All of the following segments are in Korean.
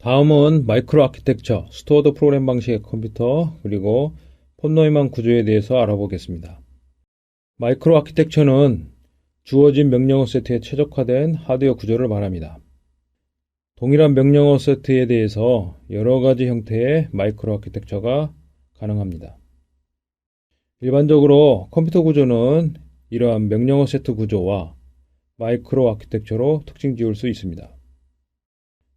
다음은 마이크로 아키텍처, 스토어드 프로그램 방식의 컴퓨터, 그리고 폰 노이만 구조에 대해서 알아보겠습니다. 마이크로 아키텍처는 주어진 명령어 세트에 최적화된 하드웨어 구조를 말합니다. 동일한 명령어 세트에 대해서 여러 가지 형태의 마이크로 아키텍처가 가능합니다. 일반적으로 컴퓨터 구조는 이러한 명령어 세트 구조와 마이크로 아키텍처로 특징 지을 수 있습니다.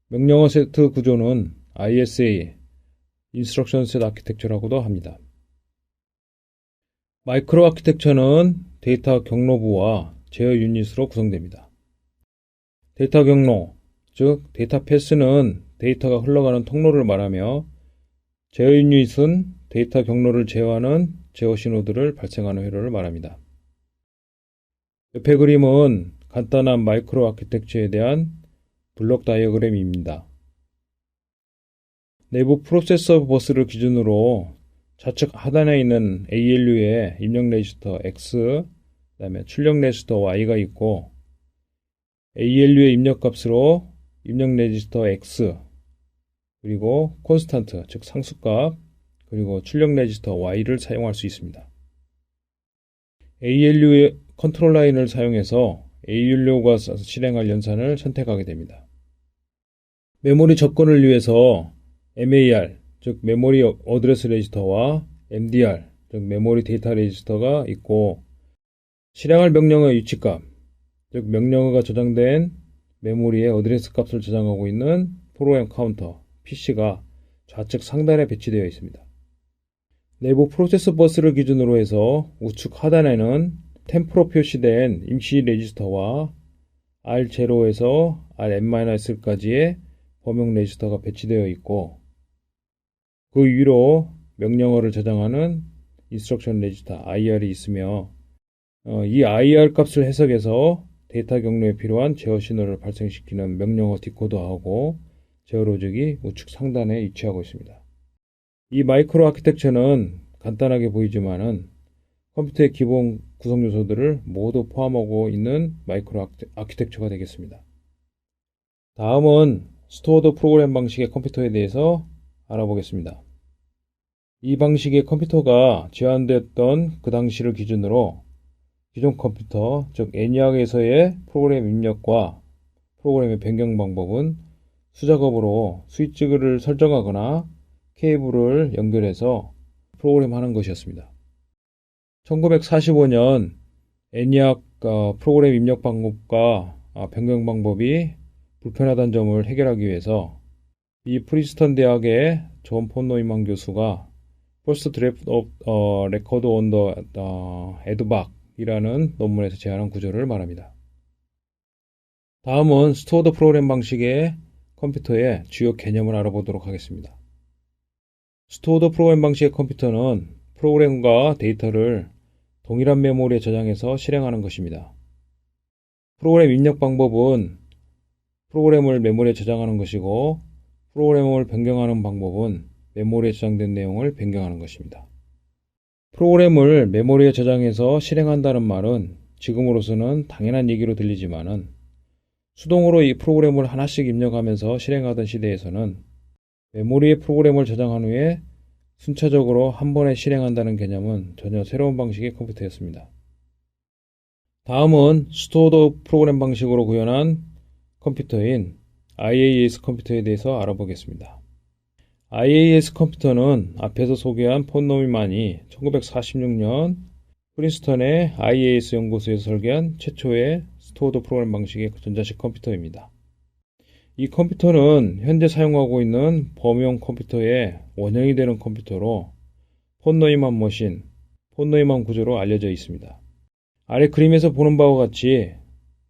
명령어 세트 구조는 ISA, Instruction Set Architecture라고도 합니다. 마이크로 아키텍처는 데이터 경로부와 제어 유닛으로 구성됩니다. 데이터 경로, 즉 데이터 패스는 데이터가 흘러가는 통로를 말하며 제어 유닛은 데이터 경로를 제어하는 제어 신호들을 발생하는 회로를 말합니다. 옆의 그림은 간단한 마이크로 아키텍처에 대한 블록 다이어그램입니다. 내부 프로세서 버스를 기준으로 좌측 하단에 있는 ALU에 입력 레지스터 X, 그다음에 출력 레지스터 Y가 있고 ALU의 입력 값으로 입력 레지스터 X, 그리고 콘스탄트, 즉 상수값, 그리고 출력 레지스터 Y를 사용할 수 있습니다. ALU의 컨트롤 라인을 사용해서 ALU가 실행할 연산을 선택하게 됩니다. 메모리 접근을 위해서 MAR, 즉 메모리 어드레스 레지스터와 MDR, 즉 메모리 데이터 레지스터가 있고 실행할 명령어의 위치값, 즉 명령어가 저장된 메모리의 어드레스 값을 저장하고 있는 프로그램 카운터, PC가 좌측 상단에 배치되어 있습니다. 내부 프로세서 버스를 기준으로 해서 우측 하단에는 템포로 표시된 임시 레지스터와 R0에서 Rn-1까지의 범용 레지스터가 배치되어 있고 그 위로 명령어를 저장하는 인스트럭션 레지스터 IR이 있으며 이 IR 값을 해석해서 데이터 경로에 필요한 제어 신호를 발생시키는 명령어 디코더하고 제어 로직이 우측 상단에 위치하고 있습니다. 이 마이크로 아키텍처는 간단하게 보이지만은 컴퓨터의 기본 구성 요소들을 모두 포함하고 있는 마이크로 아키텍처가 되겠습니다. 다음은 스토어드 프로그램 방식의 컴퓨터에 대해서 알아보겠습니다. 이 방식의 컴퓨터가 제한됐던 그 당시를 기준으로 기존 컴퓨터, 즉 ENIAC에서의 프로그램 입력과 프로그램의 변경 방법은 수작업으로 스위치를 설정하거나 케이블을 연결해서 프로그램 하는 것이었습니다. 1945년 ENIAC 프로그램 입력 방법과 변경 방법이 불편하다는 점을 해결하기 위해서 이 프린스턴 대학의 존 폰 노이만 교수가 First Draft of Record on the ADVAC 이라는 논문에서 제안한 구조를 말합니다. 다음은 스토어드 프로그램 방식의 컴퓨터의 주요 개념을 알아보도록 하겠습니다. 스토어드 프로그램 방식의 컴퓨터는 프로그램과 데이터를 동일한 메모리에 저장해서 실행하는 것입니다. 프로그램 입력 방법은 프로그램을 메모리에 저장하는 것이고 프로그램을 변경하는 방법은 메모리에 저장된 내용을 변경하는 것입니다. 프로그램을 메모리에 저장해서 실행한다는 말은 지금으로서는 당연한 얘기로 들리지만은 수동으로 이 프로그램을 하나씩 입력하면서 실행하던 시대에서는 메모리에 프로그램을 저장한 후에 순차적으로 한 번에 실행한다는 개념은 전혀 새로운 방식의 컴퓨터였습니다. 다음은 스토어드 프로그램 방식으로 구현한 컴퓨터인 IAS 컴퓨터에 대해서 알아보겠습니다. IAS 컴퓨터는 앞에서 소개한 폰 노이만이 1946년 프린스턴의 IAS 연구소에서 설계한 최초의 스토어드 프로그램 방식의 전자식 컴퓨터입니다. 이 컴퓨터는 현재 사용하고 있는 범용 컴퓨터의 원형이 되는 컴퓨터로 폰 노이만 머신, 폰 노이만 구조로 알려져 있습니다. 아래 그림에서 보는 바와 같이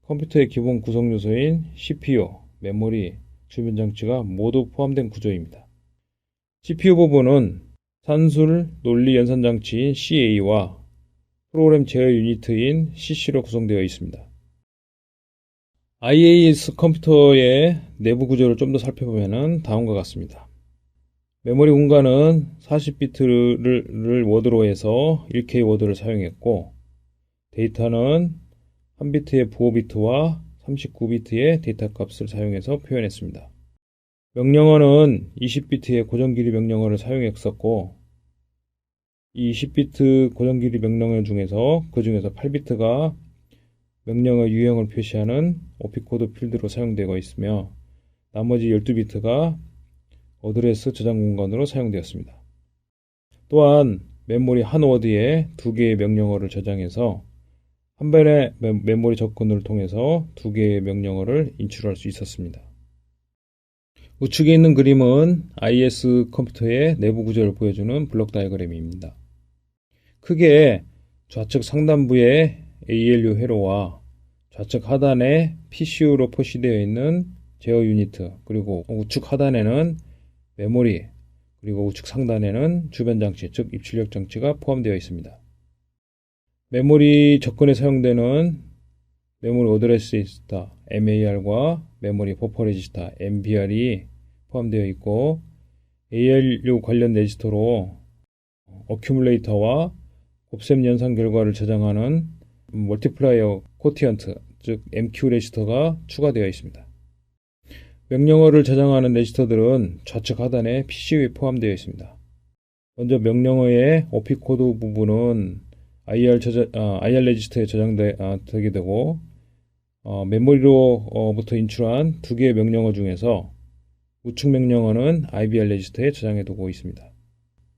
컴퓨터의 기본 구성 요소인 CPU, 메모리, 주변 장치가 모두 포함된 구조입니다. CPU 부분은 산술 논리 연산 장치인 CA와 프로그램 제어 유니트인 CC로 구성되어 있습니다. IAS 컴퓨터의 내부 구조를 좀 더 살펴보면 다음과 같습니다. 메모리 공간은 40비트를 워드로 해서 1K 워드를 사용했고 데이터는 1비트의 부호 비트와 39비트의 데이터 값을 사용해서 표현했습니다. 명령어는 20비트의 고정길이 명령어를 사용했었고, 이 20비트 고정길이 명령어 중에서 그 중에서 8비트가 명령어 유형을 표시하는 오피코드 필드로 사용되고 있으며, 나머지 12비트가 어드레스 저장 공간으로 사용되었습니다. 또한 메모리 한 워드에 2개의 명령어를 저장해서 한 번의 메모리 접근을 통해서 2개의 명령어를 인출할 수 있었습니다. 우측에 있는 그림은 IS 컴퓨터의 내부 구조를 보여주는 블록 다이어그램입니다. 크게 좌측 상단부에 ALU 회로와 좌측 하단에 PCU로 표시되어 있는 제어 유니트, 그리고 우측 하단에는 메모리, 그리고 우측 상단에는 주변 장치, 즉 입출력 장치가 포함되어 있습니다. 메모리 접근에 사용되는 메모리 어드레스 레지스터 MAR과 메모리 버퍼 레지스터 MBR이 포함되어 있고, ALU 관련 레지스터로 어큐뮬레이터와 곱셈 연산 결과를 저장하는 멀티플라이어 코티언트, 즉 MQ 레지스터가 추가되어 있습니다. 명령어를 저장하는 레지스터들은 좌측 하단에 PCU에 포함되어 있습니다. 먼저 명령어의 오피코드 부분은 IR 레지스터에 저장되게 되고, 메모리로부터 인출한 2개의 명령어 중에서 우측 명령어는 IBR 레지스터에 저장해 두고 있습니다.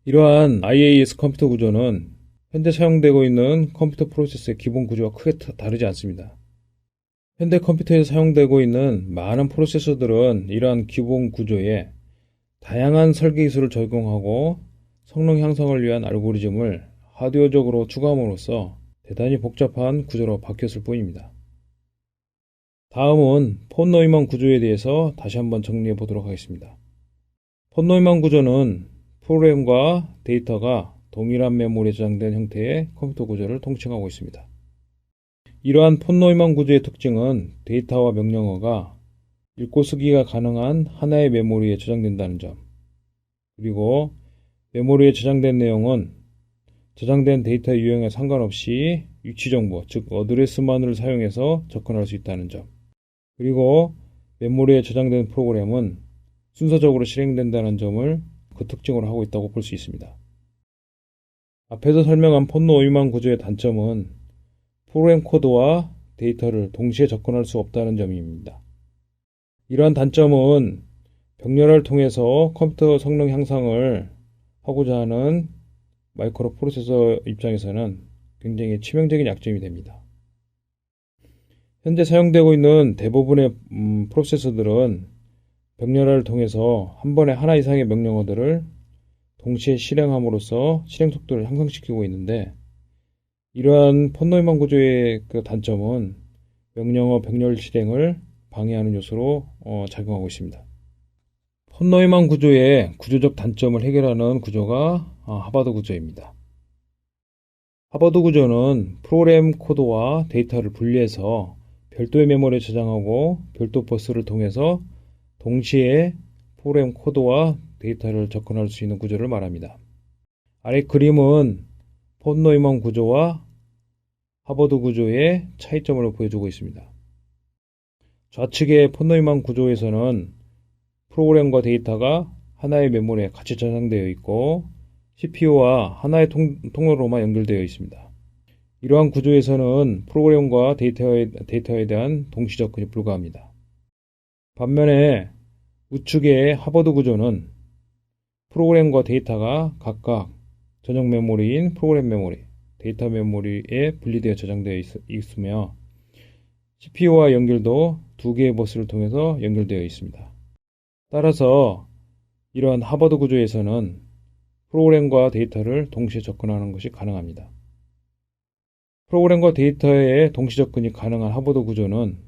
이러한 IAS 컴퓨터 구조는 현재 사용되고 있는 컴퓨터 프로세서의 기본 구조와 크게 다르지 않습니다. 현대 컴퓨터에서 사용되고 있는 많은 프로세서들은 이러한 기본 구조에 다양한 설계 기술을 적용하고 성능 향상을 위한 알고리즘을 하드웨어적으로 추가함으로써 대단히 복잡한 구조로 바뀌었을 뿐입니다. 다음은 폰 노이먼 구조에 대해서 다시 한번 정리해 보도록 하겠습니다. 폰 노이먼 구조는 프로그램과 데이터가 동일한 메모리에 저장된 형태의 컴퓨터 구조를 통칭하고 있습니다. 이러한 폰 노이먼 구조의 특징은 데이터와 명령어가 읽고 쓰기가 가능한 하나의 메모리에 저장된다는 점, 그리고 메모리에 저장된 내용은 저장된 데이터 유형에 상관없이 위치 정보, 즉 어드레스만을 사용해서 접근할 수 있다는 점, 그리고 메모리에 저장된 프로그램은 순서적으로 실행된다는 점을 그 특징으로 하고 있다고 볼 수 있습니다. 앞에서 설명한 폰 노이먼 구조의 단점은 프로그램 코드와 데이터를 동시에 접근할 수 없다는 점입니다. 이러한 단점은 병렬화를 통해서 컴퓨터 성능 향상을 하고자 하는 마이크로 프로세서 입장에서는 굉장히 치명적인 약점이 됩니다. 현재 사용되고 있는 대부분의 프로세서들은 병렬화를 통해서 한 번에 하나 이상의 명령어들을 동시에 실행함으로써 실행 속도를 향상시키고 있는데, 이러한 폰 노이먼 구조의 그 단점은 명령어 병렬 실행을 방해하는 요소로 작용하고 있습니다. 폰 노이먼 구조의 구조적 단점을 해결하는 구조가 하버드 구조입니다. 하버드 구조는 프로그램 코드와 데이터를 분리해서 별도의 메모리에 저장하고 별도 버스를 통해서 동시에 프로그램 코드와 데이터를 접근할 수 있는 구조를 말합니다. 아래 그림은 폰 노이먼 구조와 하버드 구조의 차이점을 보여주고 있습니다. 좌측의 폰 노이먼 구조에서는 프로그램과 데이터가 하나의 메모리에 같이 저장되어 있고 CPU와 하나의 통로로만 연결되어 있습니다. 이러한 구조에서는 프로그램과 데이터에 대한 동시 접근이 불가합니다. 반면에 우측의 하버드 구조는 프로그램과 데이터가 각각 전용 메모리인 프로그램 메모리, 데이터 메모리에 분리되어 저장되어 있으며 CPU와 연결도 2개의 버스를 통해서 연결되어 있습니다. 따라서 이러한 하버드 구조에서는 프로그램과 데이터를 동시에 접근하는 것이 가능합니다. 프로그램과 데이터의 동시 접근이 가능한 하버드 구조는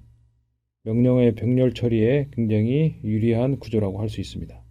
명령어의 병렬 처리에 굉장히 유리한 구조라고 할 수 있습니다.